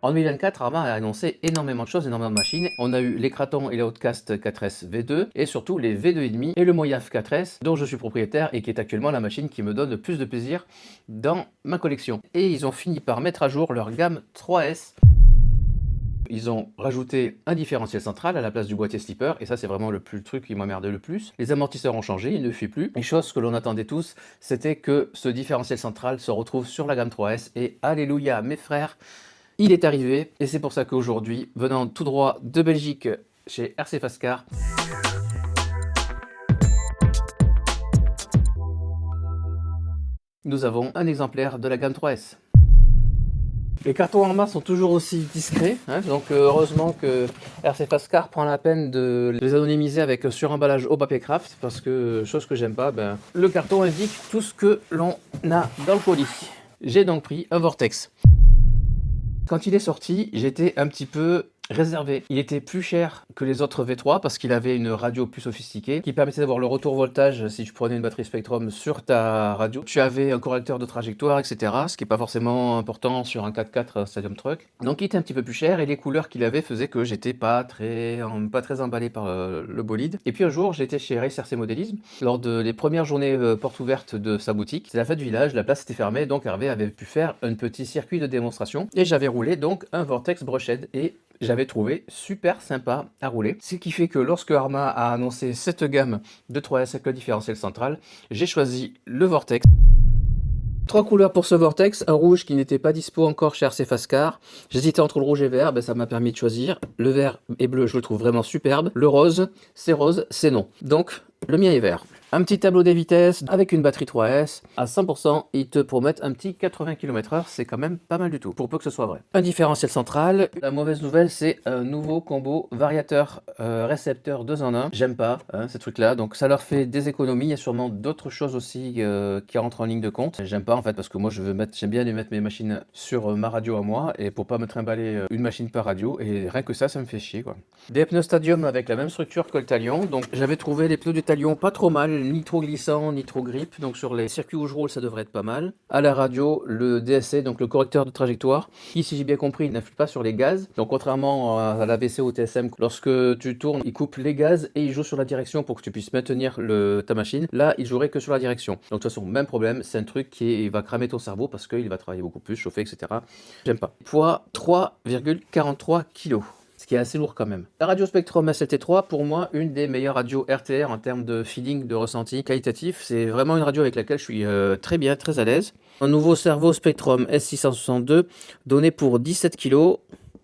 En 2024, Arma a annoncé énormément de choses, énormément de machines. On a eu les Kraton et les Outcast 4S V2 et surtout les V2,5 et le Moyaf 4S dont je suis propriétaire et qui est actuellement la machine qui me donne le plus de plaisir dans ma collection. Et ils ont fini par mettre à jour leur gamme 3S. Ils ont rajouté un différentiel central à la place du boîtier slipper, et ça c'est vraiment le truc qui m'emmerdait le plus. Les amortisseurs ont changé, ils ne fuient plus. Et chose que l'on attendait tous, c'était que ce différentiel central se retrouve sur la gamme 3S, et alléluia mes frères, il est arrivé, et c'est pour ça qu'aujourd'hui, venant tout droit de Belgique chez RC Fastcar, nous avons un exemplaire de la gamme 3S. Les cartons Arma sont toujours aussi discrets, hein, donc heureusement que RC Fastcar prend la peine de les anonymiser avec suremballage au papier craft, parce que, chose que j'aime pas, le carton indique tout ce que l'on a dans le colis. J'ai donc pris un Vortex. Quand il est sorti, j'étais un petit peu réservé. Il était plus cher que les autres V3 parce qu'il avait une radio plus sophistiquée qui permettait d'avoir le retour voltage si tu prenais une batterie Spectrum sur ta radio. Tu avais un correcteur de trajectoire, etc. Ce qui n'est pas forcément important sur un 4x4 Stadium Truck. Donc il était un petit peu plus cher et les couleurs qu'il avait faisaient que j'étais pas très emballé par le bolide. Et puis un jour, j'étais chez Race RC Modélisme lors de les premières journées portes ouvertes de sa boutique. C'est la fête du village, la place était fermée, donc Hervé avait pu faire un petit circuit de démonstration et j'avais roulé donc un Vortex Brushed et j'avais trouvé super sympa à rouler. Ce qui fait que lorsque Arma a annoncé cette gamme de 3S avec le différentiel central, j'ai choisi le Vortex. 3 couleurs pour ce Vortex, un rouge qui n'était pas dispo encore chez RC Fastcar. J'hésitais entre le rouge et vert, ça m'a permis de choisir. Le vert et bleu, je le trouve vraiment superbe. Le rose, c'est non. Donc, le mien est vert. Un petit tableau des vitesses avec une batterie 3S. À 100%, ils te promettent un petit 80 km/h. C'est quand même pas mal du tout, pour peu que ce soit vrai. Un différentiel central. La mauvaise nouvelle, c'est un nouveau combo variateur récepteur 2 en 1. J'aime pas ces trucs-là, donc ça leur fait des économies. Il y a sûrement d'autres choses aussi qui rentrent en ligne de compte. J'aime pas en fait parce que moi j'aime bien les mettre mes machines sur ma radio à moi et pour pas me trimballer une machine par radio. Et rien que ça me fait chier quoi. Des pneus Stadium avec la même structure que le Talion. Donc j'avais trouvé les pneus du Talion pas trop mal, ni trop glissant, ni trop grip. Donc sur les circuits où je roule, ça devrait être pas mal. À la radio, le DSC, donc le correcteur de trajectoire, qui, si j'ai bien compris, n'influe pas sur les gaz. Donc contrairement à la VC ou TSM, lorsque tu tournes, il coupe les gaz et il joue sur la direction pour que tu puisses maintenir ta machine. Là, il jouerait que sur la direction. Donc de toute façon, même problème, c'est un truc qui va cramer ton cerveau parce qu'il va travailler beaucoup plus, chauffer, etc. J'aime pas. Poids 3,43 kg. Ce qui est assez lourd quand même. La radio Spectrum SLT3, pour moi, une des meilleures radios RTR en termes de feeling, de ressenti qualitatif. C'est vraiment une radio avec laquelle je suis très bien, très à l'aise. Un nouveau cerveau Spectrum S662, donné pour 17 kg,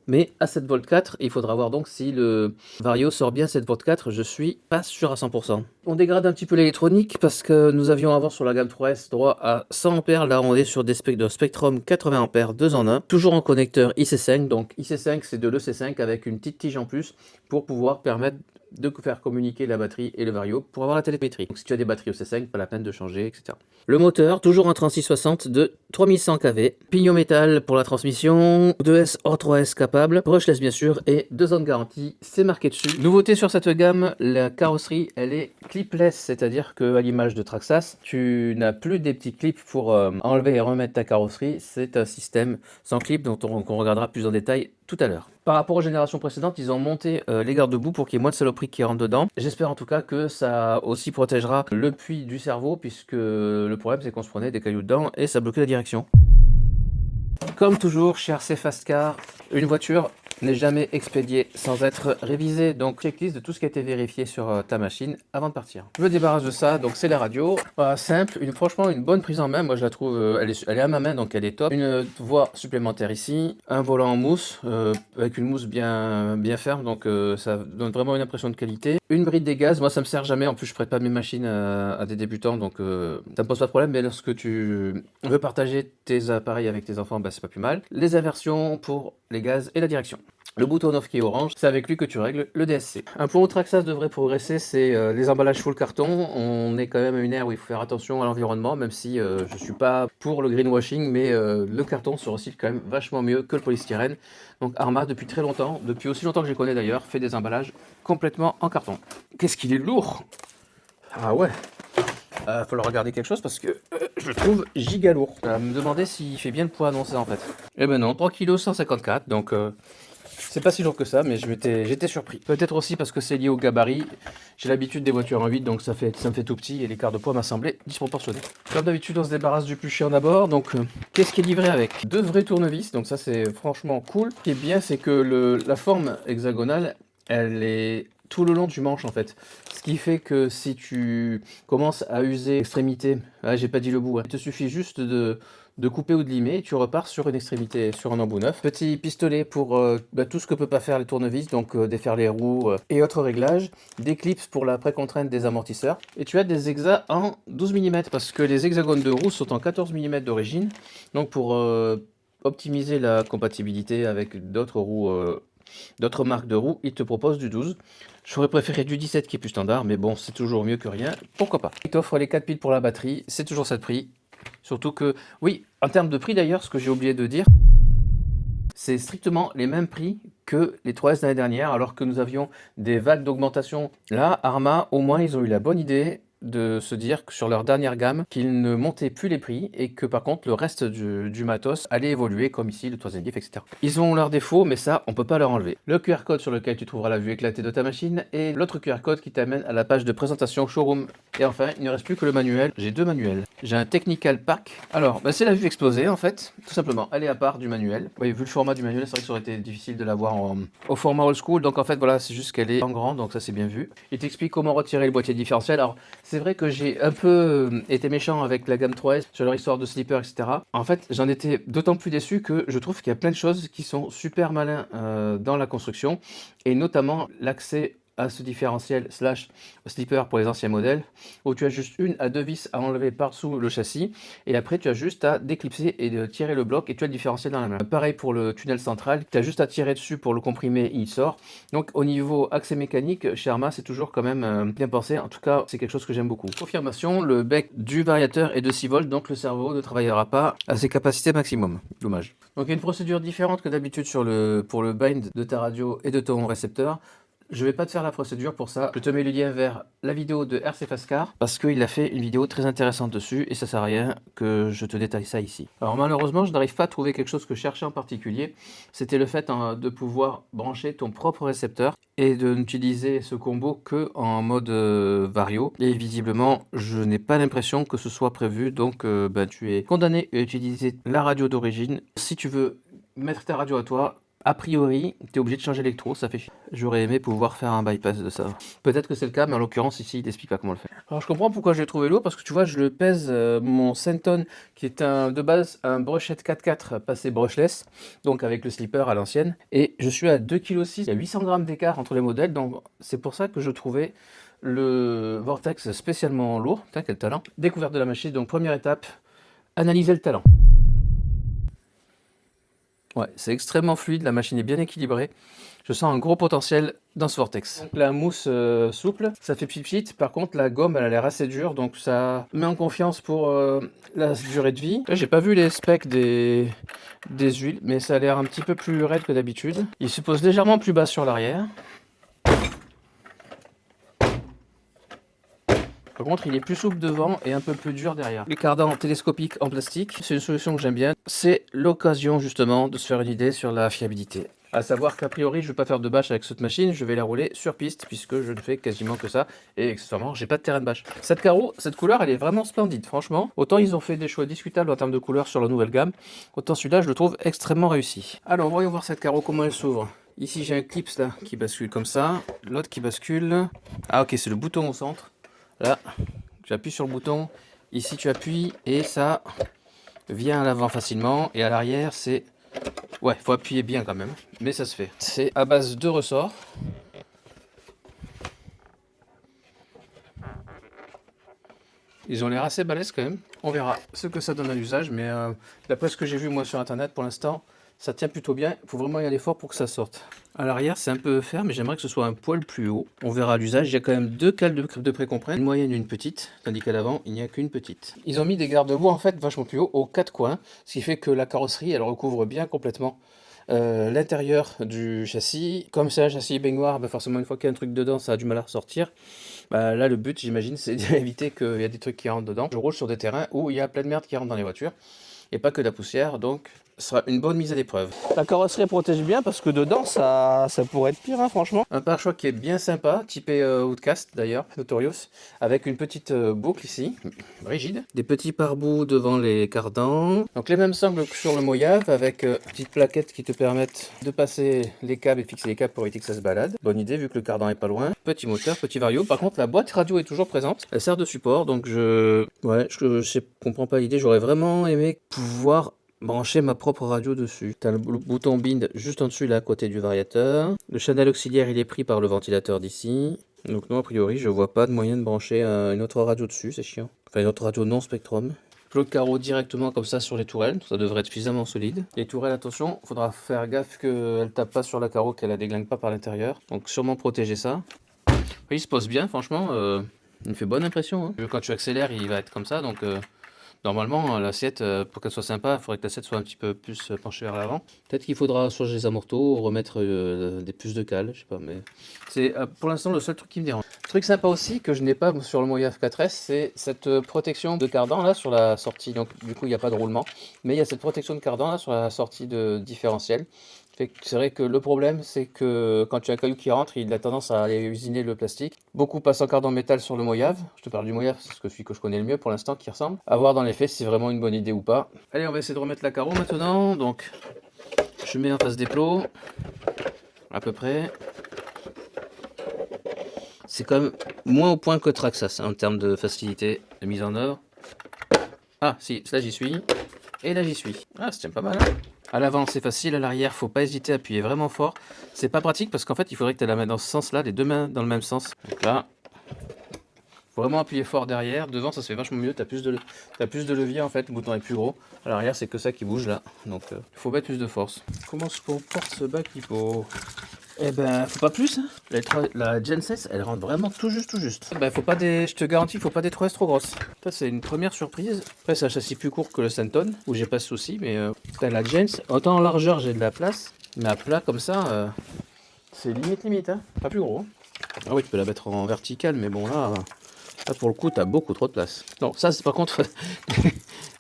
mais à 7V4. Il faudra voir donc si le Vario sort bien 7V4, je suis pas sûr à 100%. On dégrade un petit peu l'électronique parce que nous avions avant sur la gamme 3S droit à 100 A. Là, on est sur des de Spectrum 80 A 2 en 1. Toujours en connecteur IC5. Donc IC5, c'est de l'EC5 avec une petite tige en plus pour pouvoir permettre de faire communiquer la batterie et le Vario pour avoir la télémétrie. Donc si tu as des batteries EC5, pas la peine de changer, etc. Le moteur, toujours un 3660 de 3100 kV. Pignon métal pour la transmission, 2S hors 3S capable, brushless bien sûr, et 2 ans de garantie, c'est marqué dessus. Nouveauté sur cette gamme, la carrosserie, elle est clipless, c'est-à-dire qu'à l'image de Traxxas, tu n'as plus des petits clips pour enlever et remettre ta carrosserie, c'est un système sans clip dont on regardera plus en détail tout à l'heure. Par rapport aux générations précédentes, ils ont monté les garde-boue pour qu'il y ait moins de saloperies qui rentrent dedans. J'espère en tout cas que ça aussi protégera le puits du cerveau, puisque le problème c'est qu'on se prenait des cailloux dedans et ça bloquait la direction. Comme toujours chez RC Fastcar, une voiture n'est jamais expédiée sans être révisée. Donc checklist de tout ce qui a été vérifié sur ta machine avant de partir. Je me débarrasse de ça, donc c'est la radio. Voilà, simple, franchement une bonne prise en main. Moi je la trouve, elle est à ma main donc elle est top. Une voie supplémentaire ici, un volant en mousse avec une mousse bien ferme, donc ça donne vraiment une impression de qualité. Une bride des gaz, moi ça me sert jamais, en plus je prête pas mes machines à des débutants, donc ça me pose pas de problème, mais lorsque tu veux partager tes appareils avec tes enfants, c'est pas plus mal. Les inversions pour les gaz et la direction. Le bouton off qui est orange, c'est avec lui que tu règles le DSC. Un point où Traxxas devrait progresser, c'est les emballages full carton. On est quand même à une ère où il faut faire attention à l'environnement, même si je suis pas pour le greenwashing, mais le carton se recycle quand même vachement mieux que le polystyrène. Donc Arma, depuis très longtemps, depuis aussi longtemps que je les connais d'ailleurs, fait des emballages complètement en carton. Qu'est-ce qu'il est lourd! Ah ouais! Faut le regarder quelque chose parce que je le trouve giga lourd. Me demander s'il fait bien le poids annoncé en fait. Eh ben non, 3 kg 154, donc c'est pas si lourd que ça, mais j'étais surpris. Peut-être aussi parce que c'est lié au gabarit. J'ai l'habitude des voitures en 8, donc ça me fait tout petit et l'écart de poids m'a semblé disproportionné. Comme d'habitude, on se débarrasse du plus chiant d'abord. Donc, qu'est-ce qui est livré avec? Deux vrais tournevis, donc ça c'est franchement cool. Ce qui est bien, c'est que la forme hexagonale, elle est tout le long du manche en fait. Ce qui fait que si tu commences à user l'extrémité, j'ai pas dit le bout, il te suffit juste de couper ou de limer, et tu repars sur une extrémité, sur un embout neuf. Petit pistolet pour tout ce que peut pas faire les tournevis, donc défaire les roues et autres réglages. Des clips pour la précontrainte des amortisseurs. Et tu as des hexas en 12 mm, parce que les hexagones de roues sont en 14 mm d'origine. Donc pour optimiser la compatibilité avec d'autres roues, d'autres marques de roues, ils te proposent du 12. J'aurais préféré du 17 qui est plus standard, mais bon, c'est toujours mieux que rien, pourquoi pas. Ils t'offrent les 4 piles pour la batterie, c'est toujours ça de prix. Surtout que, oui, en termes de prix d'ailleurs, ce que j'ai oublié de dire, c'est strictement les mêmes prix que les 3S l'année dernière, alors que nous avions des vagues d'augmentation. Là, Arma, au moins, ils ont eu la bonne idée de se dire que sur leur dernière gamme, qu'ils ne montaient plus les prix et que par contre le reste du matos allait évoluer, comme ici le troisième diff, etc. Ils ont leurs défauts, mais ça on peut pas leur enlever. Le QR code sur lequel tu trouveras la vue éclatée de ta machine et l'autre QR code qui t'amène à la page de présentation showroom. Et enfin, il ne reste plus que le manuel. J'ai deux manuels. J'ai un Technical Pack. Alors, c'est la vue explosée en fait, tout simplement. Elle est à part du manuel. Oui, vu le format du manuel, c'est vrai que ça aurait été difficile de l'avoir au format old school. Donc en fait, voilà, c'est juste qu'elle est en grand, donc ça c'est bien vu. Il t'explique comment retirer le boîtier différentiel. Alors, c'est vrai que j'ai un peu été méchant avec la gamme 3S sur leur histoire de slipper, etc. En fait, j'en étais d'autant plus déçu que je trouve qu'il y a plein de choses qui sont super malins dans la construction, et notamment l'accès à ce différentiel slash slipper pour les anciens modèles, où tu as juste une à deux vis à enlever par-dessous le châssis, et après tu as juste à déclipser et de tirer le bloc, et tu as le différentiel dans la main. Pareil pour le tunnel central, tu as juste à tirer dessus pour le comprimer, il sort. Donc au niveau accès mécanique, chez Arma, c'est toujours quand même bien pensé. En tout cas, c'est quelque chose que j'aime beaucoup. Confirmation, le bec du variateur est de 6 volts, donc le cerveau ne travaillera pas à ses capacités maximum. Dommage. Donc il y a une procédure différente que d'habitude pour le bind de ta radio et de ton récepteur. Je vais pas te faire la procédure pour ça. Je te mets le lien vers la vidéo de RC Fascar parce qu'il a fait une vidéo très intéressante dessus et ça sert à rien que je te détaille ça ici. Alors malheureusement, je n'arrive pas à trouver quelque chose que je cherchais en particulier. C'était le fait de pouvoir brancher ton propre récepteur et de n'utiliser ce combo que en mode vario. Et visiblement, je n'ai pas l'impression que ce soit prévu. Donc tu es condamné à utiliser la radio d'origine. Si tu veux mettre ta radio à toi, a priori, tu es obligé de changer l'électro, ça fait chier. J'aurais aimé pouvoir faire un bypass de ça. Peut-être que c'est le cas, mais en l'occurrence, ici, il t'explique pas comment le faire. Alors, je comprends pourquoi je l'ai trouvé lourd, parce que tu vois, je le pèse, mon Centon, qui est de base un brochette 4x4 passé brushless, donc avec le slipper à l'ancienne, et je suis à 2,6 kg, il y a 800 grammes d'écart entre les modèles, donc c'est pour ça que je trouvais le Vortex spécialement lourd. Putain, quel talent. Découverte de la machine, donc première étape, analyser le talent. Ouais, c'est extrêmement fluide, la machine est bien équilibrée. Je sens un gros potentiel dans ce Vortex. Donc, la mousse souple, ça fait pchit. Par contre, la gomme, elle a l'air assez dure, donc ça met en confiance pour la durée de vie. Là, j'ai pas vu les specs des huiles, mais ça a l'air un petit peu plus raide que d'habitude. Il se pose légèrement plus bas sur l'arrière. Par contre, il est plus souple devant et un peu plus dur derrière. Les cardans télescopiques en plastique, c'est une solution que j'aime bien. C'est l'occasion justement de se faire une idée sur la fiabilité. À savoir qu'a priori, je ne vais pas faire de bâche avec cette machine, je vais la rouler sur piste puisque je ne fais quasiment que ça. Et accessoirement, j'ai pas de terrain de bâche. Cette couleur, elle est vraiment splendide, franchement. Autant ils ont fait des choix discutables en termes de couleur sur la nouvelle gamme, autant celui-là, je le trouve extrêmement réussi. Alors, voyons voir cette carreau, comment elle s'ouvre. Ici, j'ai un clip là qui bascule comme ça, l'autre qui bascule. Ah ok, c'est le bouton au centre. Là, tu appuies sur le bouton, ici tu appuies et ça vient à l'avant facilement, et à l'arrière c'est... Ouais, faut appuyer bien quand même, mais ça se fait. C'est à base de ressorts. Ils ont l'air assez balèzes quand même. On verra ce que ça donne à l'usage, mais d'après ce que j'ai vu moi sur internet pour l'instant, ça tient plutôt bien. Il faut vraiment y aller fort pour que ça sorte. À l'arrière, c'est un peu ferme, mais j'aimerais que ce soit un poil plus haut. On verra à l'usage. Il y a quand même deux cales de pré-comprenne, une moyenne et une petite, tandis qu'à l'avant, il n'y a qu'une petite. Ils ont mis des garde-boue en fait vachement plus haut aux quatre coins, ce qui fait que la carrosserie, elle recouvre bien complètement l'intérieur du châssis. Comme c'est un châssis baignoire, bah forcément une fois qu'il y a un truc dedans, ça a du mal à ressortir. Bah, là, le but, j'imagine, c'est d'éviter qu'il y a des trucs qui rentrent dedans. Je roule sur des terrains où il y a plein de merde qui rentre dans les voitures, et pas que de la poussière, donc ce sera une bonne mise à l'épreuve. La carrosserie protège bien parce que dedans, ça pourrait être pire, hein, franchement. Un pare-choc qui est bien sympa, typé Woodcast d'ailleurs, Notorious, avec une petite boucle ici, rigide. Des petits pare-boues devant les cardans. Donc les mêmes sangles que sur le Mojave, avec petites plaquettes qui te permettent de passer les câbles et fixer les câbles pour éviter que ça se balade. Bonne idée vu que le cardan est pas loin. Petit moteur, petit vario. Par contre, la boîte radio est toujours présente. Elle sert de support, donc je comprends pas l'idée. J'aurais vraiment aimé pouvoir brancher ma propre radio dessus. T'as le bouton bind juste en dessus là à côté du variateur. Le channel auxiliaire il est pris par le ventilateur d'ici. Donc non, a priori je vois pas de moyen de brancher une autre radio dessus, c'est chiant. Enfin une autre radio non Spectrum. Je le carreau directement comme ça sur les tourelles, ça devrait être suffisamment solide. Les tourelles, attention, faudra faire gaffe qu'elles tapent pas sur la carreau, qu'elle la déglingue pas par l'intérieur. Donc sûrement protéger ça. Il se pose bien franchement, il me fait bonne impression. Hein. Quand tu accélères il va être comme ça, donc normalement, l'assiette, pour qu'elle soit sympa, il faudrait que l'assiette soit un petit peu plus penchée vers l'avant. Peut-être qu'il faudra changer les amortos, remettre des puces de cale, je sais pas, mais c'est pour l'instant le seul truc qui me dérange. Truc sympa aussi que je n'ai pas sur le Mojave 4S, c'est cette protection de cardan là sur la sortie. Donc du coup, il n'y a pas de roulement, mais il y a cette protection de cardan là sur la sortie de différentiel. C'est vrai que le problème, c'est que quand tu as un caillou qui rentre, il a tendance à aller usiner le plastique. Beaucoup passent en cardan métal sur le Mojave. Je te parle du Mojave, c'est celui que je connais le mieux pour l'instant, qui ressemble. À voir dans les faits si c'est vraiment une bonne idée ou pas. Allez, on va essayer de remettre la carreau maintenant. Donc, je mets en face des plots, à peu près. C'est quand même moins au point que Traxxas en termes de facilité de mise en œuvre. Ah, si, là j'y suis. Et là j'y suis. Ah, c'est pas mal. Hein. À l'avant c'est facile, à l'arrière faut pas hésiter à appuyer vraiment fort. C'est pas pratique parce qu'en fait il faudrait que tu aies la main dans ce sens là, les deux mains dans le même sens. Donc là, faut vraiment appuyer fort derrière. Devant ça se fait vachement mieux, tu as plus de levier en fait, le bouton est plus gros. À l'arrière c'est que ça qui bouge là, donc il faut mettre plus de force. Comment se comporte ce bac hippo? Eh ben, faut pas plus. Hein. La Gen 16, elle rentre vraiment tout juste, tout juste. Ben, faut pas des, je te garantis, faut pas des 3S trop grosses. Ça, c'est une première surprise. Après, c'est un châssis plus court que le Senton, où j'ai pas de soucis, mais la Gen, autant en largeur, j'ai de la place, mais à plat comme ça, c'est limite, hein. Pas plus gros. Ah oui, tu peux la mettre en vertical, mais bon, là pour le coup, t'as beaucoup trop de place. Non, ça, c'est par contre,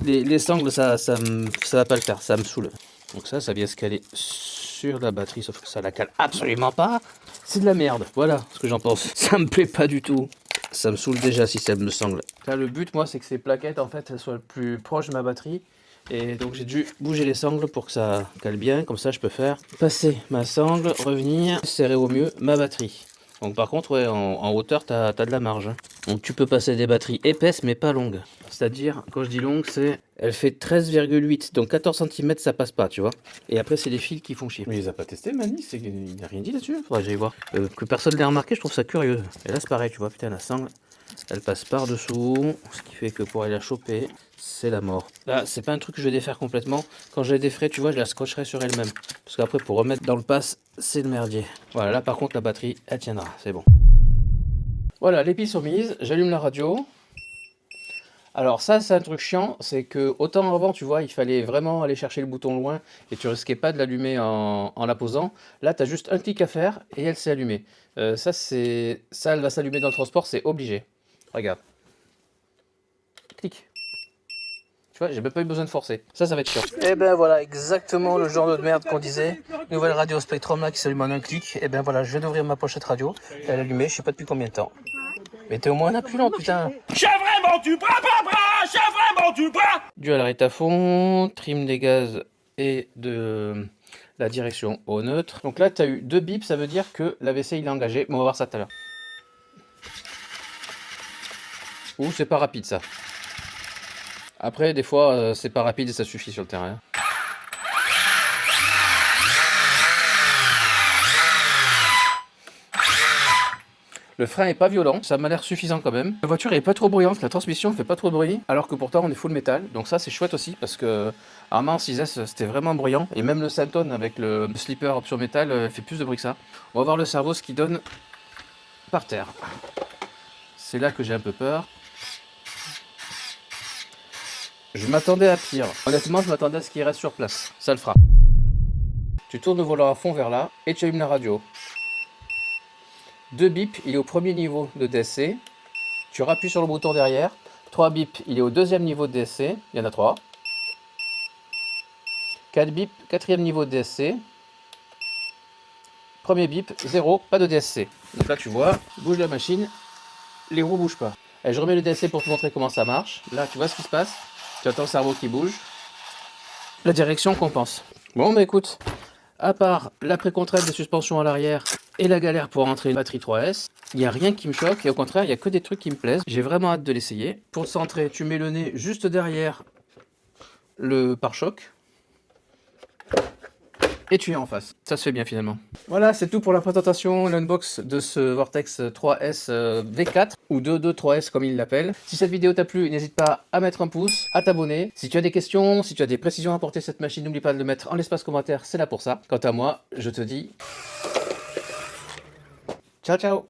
les sangles, ça va pas le faire, ça me saoule. Donc ça vient se caler sur la batterie, sauf que ça la cale absolument pas. C'est de la merde, voilà ce que j'en pense. Ça me plaît pas du tout. Ça me saoule déjà si ça me sangle. Là, le but, moi, c'est que ces plaquettes, en fait, elles soient le plus proches de ma batterie. Et donc j'ai dû bouger les sangles pour que ça cale bien. Comme ça, je peux faire passer ma sangle, revenir, serrer au mieux ma batterie. Donc par contre, ouais, en hauteur, t'as de la marge. Hein. Donc tu peux passer des batteries épaisses mais pas longues. C'est-à-dire, quand je dis longue, c'est... Elle fait 13,8, donc 14 cm ça passe pas, tu vois. Et après, c'est les fils qui font chier. Mais il les a pas testés, Mani, il n'a rien dit là-dessus. Faudrait que j'aille voir. Que personne ne l'ait remarqué, je trouve ça curieux. Et là, c'est pareil, tu vois, putain, la sangle, elle passe par-dessous. Ce qui fait que pour aller la choper, c'est la mort. Là, c'est pas un truc que je vais défaire complètement. Quand je la déferai, tu vois, je la scotcherai sur elle-même. Parce qu'après, pour remettre dans le pass, c'est le merdier. Voilà, là, par contre, la batterie, elle tiendra, c'est bon. Voilà, les piles sont mises, j'allume la radio. Alors ça, c'est un truc chiant, c'est que autant avant, tu vois, il fallait vraiment aller chercher le bouton loin et tu risquais pas de l'allumer en la posant. Là, tu as juste un clic à faire et elle s'est allumée. Ça, elle va s'allumer dans le transport, c'est obligé. Regarde. Clic. Tu vois, j'ai même pas eu besoin de forcer. Ça va être chiant. Et ben voilà, exactement le genre de merde qu'on disait. Nouvelle radio Spectrum là qui s'allume en un clic. Et ben voilà, je viens d'ouvrir ma pochette radio. Elle est allumée, je sais pas depuis combien de temps. Mais t'es au moins un plus lent, putain. J'ai vraiment du bras, j'ai vraiment du bras. Dual arrête à fond, trim des gaz et de la direction au neutre. Donc là, tu as eu 2 bips, ça veut dire que l'AVC il est engagé. Mais on va voir ça tout à l'heure. Ouh, c'est pas rapide ça. Après, des fois, c'est pas rapide et ça suffit sur le terrain. Le frein est pas violent, ça m'a l'air suffisant quand même. La voiture est pas trop bruyante, la transmission fait pas trop de bruit, alors que pourtant on est full métal. Donc ça c'est chouette aussi parce que Armand 6S c'était vraiment bruyant. Et même le Senton avec le slipper option métal fait plus de bruit que ça. On va voir le cerveau ce qu'il donne par terre. C'est là que j'ai un peu peur. Je m'attendais à pire. Honnêtement je m'attendais à ce qu'il reste sur place. Ça le fera. Tu tournes le volant à fond vers là et tu allumes la radio. 2 bips, il est au premier niveau de DSC. Tu rappuies sur le bouton derrière. 3 bips, il est au deuxième niveau de DSC. Il y en a 3. 4 bips, quatrième niveau de DSC. Premier bip, 0, pas de DSC. Donc là tu vois, bouge la machine, les roues bougent pas. Et je remets le DSC pour te montrer comment ça marche. Là tu vois ce qui se passe. Tu entends le cerveau qui bouge. La direction compense. Bon bah écoute, à part la précontrainte des suspensions à l'arrière et la galère pour rentrer une batterie 3S, il n'y a rien qui me choque et au contraire, il n'y a que des trucs qui me plaisent. J'ai vraiment hâte de l'essayer. Pour le centrer, tu mets le nez juste derrière le pare-choc et tu es en face. Ça se fait bien finalement. Voilà, c'est tout pour la présentation, l'unbox de ce Vortex 3S V4 ou 223S comme il l'appelle. Si cette vidéo t'a plu, n'hésite pas à mettre un pouce, à t'abonner. Si tu as des questions, si tu as des précisions à apporter à cette machine, n'oublie pas de le mettre en l'espace commentaire, c'est là pour ça. Quant à moi, je te dis ciao ciao.